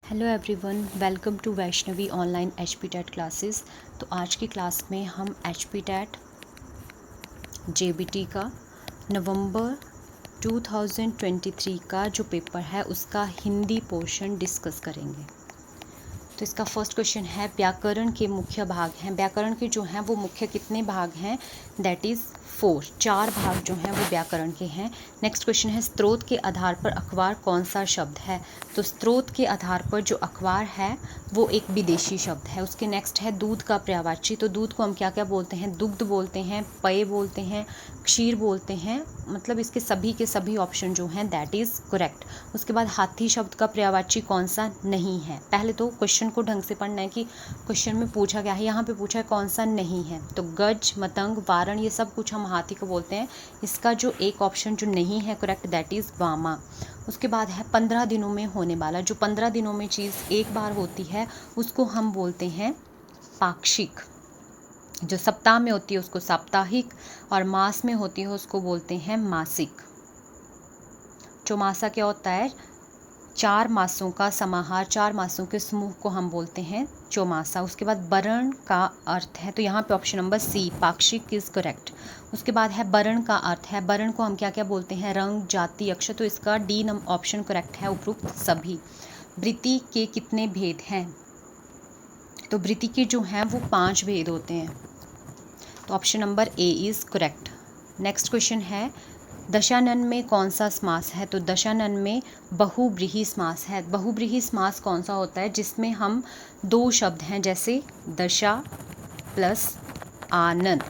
Hello everyone, welcome to Vaishnavi online HP TET classes. तो आज की क्लास में हम एचपी टेट जेबीटी का नवंबर 2023 का जो पेपर है उसका हिंदी पोर्शन डिस्कस करेंगे। तो इसका फर्स्ट क्वेश्चन है, व्याकरण के मुख्य भाग हैं। व्याकरण के जो हैं वो मुख्य कितने भाग हैं? दैट इज़ 4 भाग जो हैं वो व्याकरण के हैं। नेक्स्ट क्वेश्चन है, स्रोत के आधार पर अखबार कौन सा शब्द है? तो स्रोत के आधार पर जो अखबार है वो एक विदेशी शब्द है। उसके नेक्स्ट है दूध का पर्यायवाची। तो दूध को हम क्या क्या बोलते हैं? दुग्ध बोलते हैं, पेय बोलते हैं, क्षीर बोलते हैं। मतलब इसके सभी के सभी ऑप्शन जो हैं दैट इज़ करेक्ट। उसके बाद हाथी शब्द का पर्यायवाची कौन सा नहीं है? पहले तो क्वेश्चन को ढंग से पढ़ना है कि क्वेश्चन में पूछा गया है। यहाँ पे पूछा है कौन सा नहीं है, तो गज, मतंग, वारण ये सब कुछ हम हाथी को बोलते हैं। इसका जो एक ऑप्शन जो नहीं है करेक्ट दैट इज़ वामा। उसके बाद है 15 दिनों में होने वाला। जो 15 दिनों में चीज़ एक बार होती है उसको हम बोलते हैं पाक्षिक। जो सप्ताह में होती है उसको साप्ताहिक, और मास में होती है उसको बोलते हैं मासिक। चौमासा क्या होता है? 4 मासों का समाहार, 4 मासों के समूह को हम बोलते हैं चौमासा। उसके बाद वर्ण का अर्थ है, तो यहाँ पे ऑप्शन नंबर सी पाक्षिक इज करेक्ट। उसके बाद है वर्ण का अर्थ है। वर्ण को हम क्या क्या बोलते हैं? रंग, जाति, अक्षर। तो इसका डी ऑप्शन करेक्ट है, उपरोक्त सभी। वृत्ति के कितने भेद हैं? तो वृत्ति के जो हैं वो 5 भेद होते हैं, तो option number A is correct. Next question है, दशानन में कौन सा समास है? तो दशानन में बहुव्रीहि समास है। बहुव्रीहि समास कौन सा होता है? जिसमें हम 2 शब्द हैं, जैसे दशा प्लस आनन।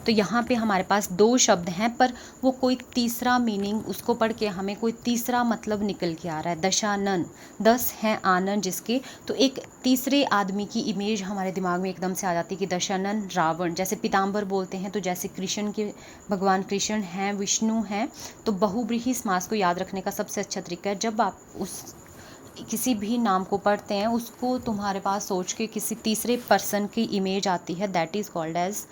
तो यहाँ पे हमारे पास 2 शब्द हैं पर वो कोई तीसरा मीनिंग, उसको पढ़ के हमें कोई तीसरा मतलब निकल के आ रहा है। दशानन 10 हैं आनन जिसके, तो एक तीसरे आदमी की इमेज हमारे दिमाग में एकदम से आ जाती है कि दशानन रावण। जैसे पीताम्बर बोलते हैं तो जैसे कृष्ण के, भगवान कृष्ण हैं, विष्णु हैं। तो बहुव्रीहि समास को याद रखने का सबसे अच्छा तरीका है, जब आप उस किसी भी नाम को पढ़ते हैं उसको तुम्हारे पास सोच के किसी तीसरे पर्सन की इमेज आती है, दैट इज़ कॉल्ड एज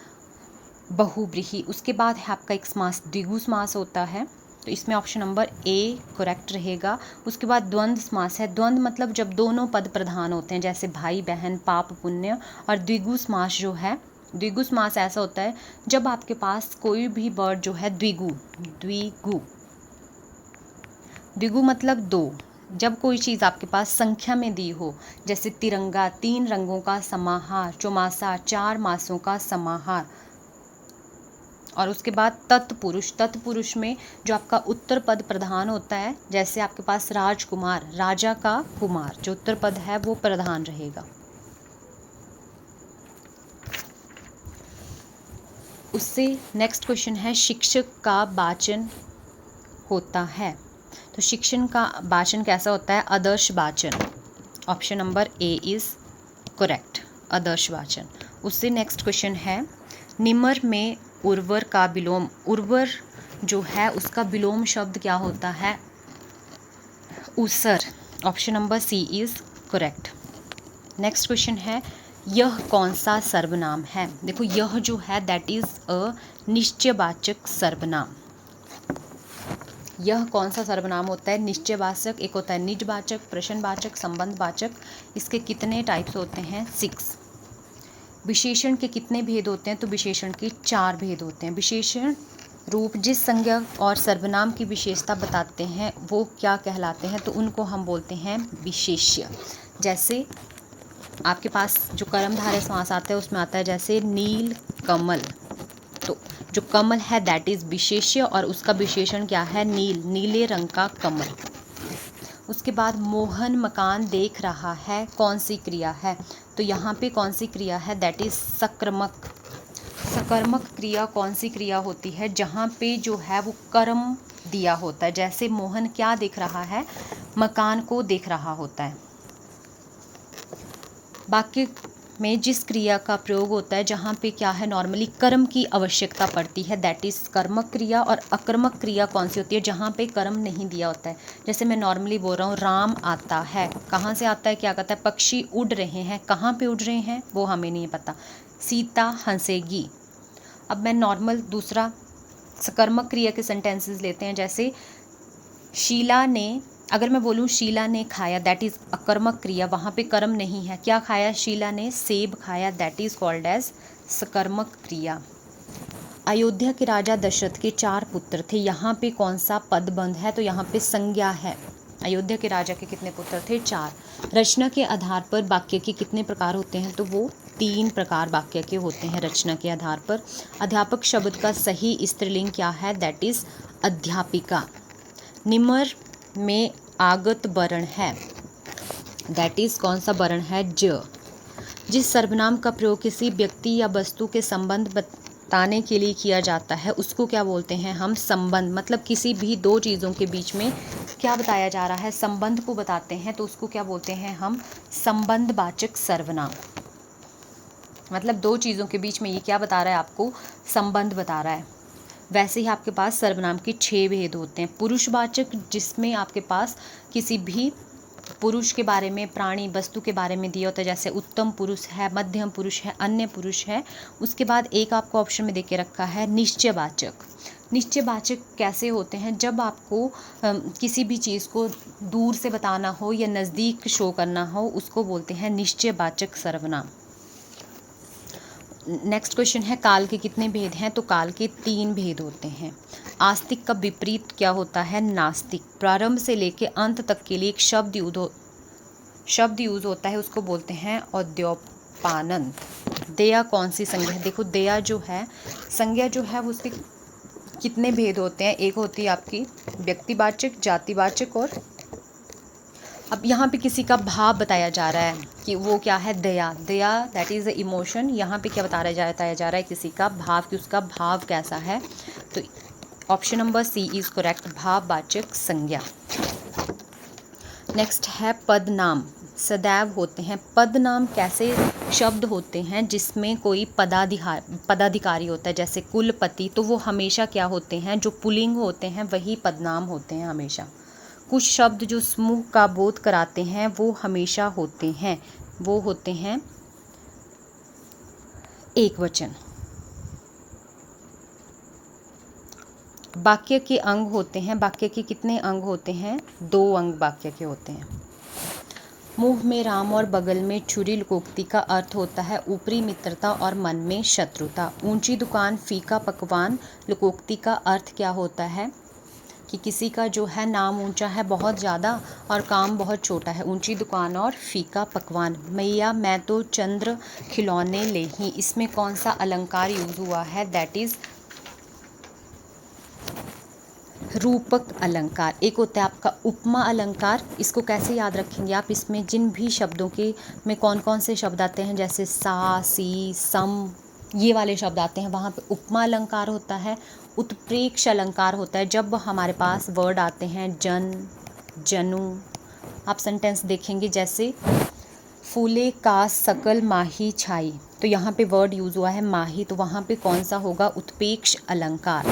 बहुव्रीहि। उसके बाद है आपका एक समास, द्विगु समास होता है, तो इसमें ऑप्शन नंबर ए करेक्ट रहेगा। उसके बाद द्वंद्व समास है। द्वंद्व मतलब जब दोनों पद प्रधान होते हैं, जैसे भाई बहन, पाप पुण्य। और द्विगु समास जो है, द्विगु समास ऐसा होता है जब आपके पास कोई भी वर्ड जो है द्विगु, द्विगु, द्विगु मतलब 2, जब कोई चीज़ आपके पास संख्या में दी हो, जैसे तिरंगा 3 रंगों का समाहार, चौमासा 4 मासों का समाहार। और उसके बाद तत्पुरुष, तत्पुरुष में जो आपका उत्तर पद प्रधान होता है, जैसे आपके पास राजकुमार, राजा का कुमार, जो उत्तर पद है वो प्रधान रहेगा। उससे नेक्स्ट क्वेश्चन है, शिक्षक का वाचन होता है। तो शिक्षण का वाचन कैसा होता है? आदर्श वाचन। Option number A is correct, आदर्श वाचन। उससे नेक्स्ट क्वेश्चन है, निमर में उर्वर का विलोम, उर्वर जो है उसका विलोम शब्द क्या होता है? उसर। Option number C is correct. Next question है, यह कौन सा सर्वनाम है? देखो यह जो है दैट इज़ अ निश्चयवाचक सर्वनाम। यह कौन सा सर्वनाम होता है? निश्चयवाचक। एक होता है निजवाचक, प्रश्नवाचक, संबंधवाचक। इसके कितने टाइप्स होते हैं? 6। विशेषण के कितने भेद होते हैं? तो विशेषण के 4 भेद होते हैं। विशेषण रूप जिस संज्ञा और सर्वनाम की विशेषता बताते हैं वो क्या कहलाते हैं? तो उनको हम बोलते हैं विशेष्य। जैसे आपके पास जो कर्मधारय समास आता है उसमें आता है जैसे नील कमल, तो जो कमल है दैट इज़ विशेष्य और उसका विशेषण क्या है? नील, नीले रंग का कमल। उसके बाद मोहन मकान देख रहा है, कौन सी क्रिया है? तो यहाँ पे कौन सी क्रिया है? दैट इज़ सकर्मक। सकर्मक क्रिया कौन सी क्रिया होती है? जहाँ पे जो है वो कर्म दिया होता है। जैसे मोहन क्या देख रहा है? मकान को देख रहा होता है। वाक्य में जिस क्रिया का प्रयोग होता है जहाँ पे क्या है, नॉर्मली कर्म की आवश्यकता पड़ती है, दैट इज़ कर्मक क्रिया। और अकर्मक क्रिया कौन सी होती है? जहाँ पे कर्म नहीं दिया होता है। जैसे मैं नॉर्मली बोल रहा हूँ राम आता है, कहाँ से आता है? क्या कहता है? पक्षी उड़ रहे हैं, कहाँ पे उड़ रहे हैं वो हमें नहीं पता। सीता हंसेगी। अब मैं नॉर्मल दूसरा सकर्मक क्रिया के सेंटेंसेस लेते हैं, जैसे शीला ने अगर मैं बोलूँ शीला ने खाया, दैट इज़ अकर्मक क्रिया, वहाँ पे कर्म नहीं है। क्या खाया शीला ने? सेब खाया, दैट इज़ कॉल्ड एज सकर्मक क्रिया। अयोध्या के राजा दशरथ के 4 पुत्र थे, यहाँ पे कौन सा पदबंध है? तो यहाँ पे संज्ञा है। अयोध्या के राजा के कितने पुत्र थे? 4। रचना के आधार पर वाक्य के कितने प्रकार होते हैं? तो वो 3 प्रकार वाक्य के होते हैं रचना के आधार पर। अध्यापक शब्द का सही स्त्रीलिंग क्या है? दैट इज अध्यापिका। निमर में आगत वर्ण है, दैट इज कौन सा वर्ण है? ज। जिस सर्वनाम का प्रयोग किसी व्यक्ति या वस्तु के संबंध बताने के लिए किया जाता है उसको क्या बोलते हैं हम? संबंध। मतलब किसी भी 2 चीज़ों के बीच में क्या बताया जा रहा है, संबंध को बताते हैं, तो उसको क्या बोलते हैं हम? संबंधवाचक सर्वनाम। मतलब 2 चीज़ों के बीच में ये क्या बता रहा है आपको? संबंध बता रहा है। वैसे ही आपके पास सर्वनाम के 6 भेद होते हैं। पुरुषवाचक, जिसमें आपके पास किसी भी पुरुष के बारे में, प्राणी, वस्तु के बारे में दिया होता है, जैसे उत्तम पुरुष है, मध्यम पुरुष है, अन्य पुरुष है। उसके बाद एक आपको ऑप्शन में देके रखा है निश्चयवाचक। निश्चयवाचक कैसे होते हैं? जब आपको किसी भी चीज़ को दूर से बताना हो या नज़दीक शो करना हो, उसको बोलते हैं निश्चयवाचक सर्वनाम। नेक्स्ट क्वेश्चन है काल के कितने भेद हैं? तो काल के 3 भेद होते हैं। आस्तिक का विपरीत क्या होता है? नास्तिक। प्रारंभ से लेके अंत तक के लिए एक शब्द यूज होता है, उसको बोलते हैं औद्योपानंत। दया कौन सी संज्ञा है? देखो दया जो है, संज्ञा जो है वो उसके कितने भेद होते हैं? एक होती है आपकी व्यक्तिवाचक, जातिवाचक, और अब यहाँ पे किसी का भाव बताया जा रहा है कि वो क्या है? दया। दया दैट इज़ अ इमोशन। यहाँ पे क्या बताया जा रहा है? किसी का भाव, कि उसका भाव कैसा है। तो option number C is correct, भाववाचक संज्ञा। नेक्स्ट है पदनाम। सदैव होते हैं। पदनाम कैसे शब्द होते हैं? जिसमें कोई पदाधिकारी होता है, जैसे कुलपति, तो वो हमेशा क्या होते हैं? जो पुल्लिंग होते हैं वही पदनाम होते हैं हमेशा। कुछ शब्द जो समूह का बोध कराते हैं वो हमेशा होते हैं, वो होते हैं एकवचन। वाक्य के अंग होते हैं। वाक्य के कितने अंग होते हैं? 2 अंग वाक्य के होते हैं। मुंह में राम और बगल में छुरी लोकोक्ति का अर्थ होता है ऊपरी मित्रता और मन में शत्रुता। ऊंची दुकान फीका पकवान लोकोक्ति का अर्थ क्या होता है? कि किसी का जो है नाम ऊंचा है बहुत ज़्यादा और काम बहुत छोटा है। ऊंची दुकान और फीका पकवान। मैया मैं तो चंद्र खिलौने ले ही, इसमें कौन सा अलंकार यूज हुआ है? दैट इज रूपक अलंकार। एक होता है आपका उपमा अलंकार। इसको कैसे याद रखेंगे आप? इसमें जिन भी शब्दों के में कौन कौन से शब्द आते हैं, जैसे सा, सी, सम, ये वाले शब्द आते हैं, वहाँ पे उपमा अलंकार होता है। उत्प्रेक्ष अलंकार होता है जब हमारे पास वर्ड आते हैं जन, जनु। आप सेंटेंस देखेंगे जैसे फूले का सकल माही छाई, तो यहाँ पे वर्ड यूज हुआ है माही, तो वहाँ पे कौन सा होगा? उत्प्रेक्ष अलंकार।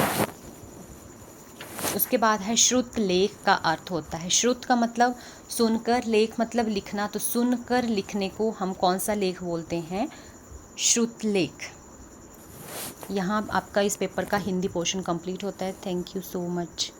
उसके बाद है श्रुत लेख का अर्थ होता है। श्रुत का मतलब सुनकर, लेख मतलब लिखना, तो सुनकर लिखने को हम कौन सा लेख बोलते हैं? श्रुत लेख। यहाँ आपका इस पेपर का हिंदी पोर्शन कंप्लीट होता है। Thank you so much.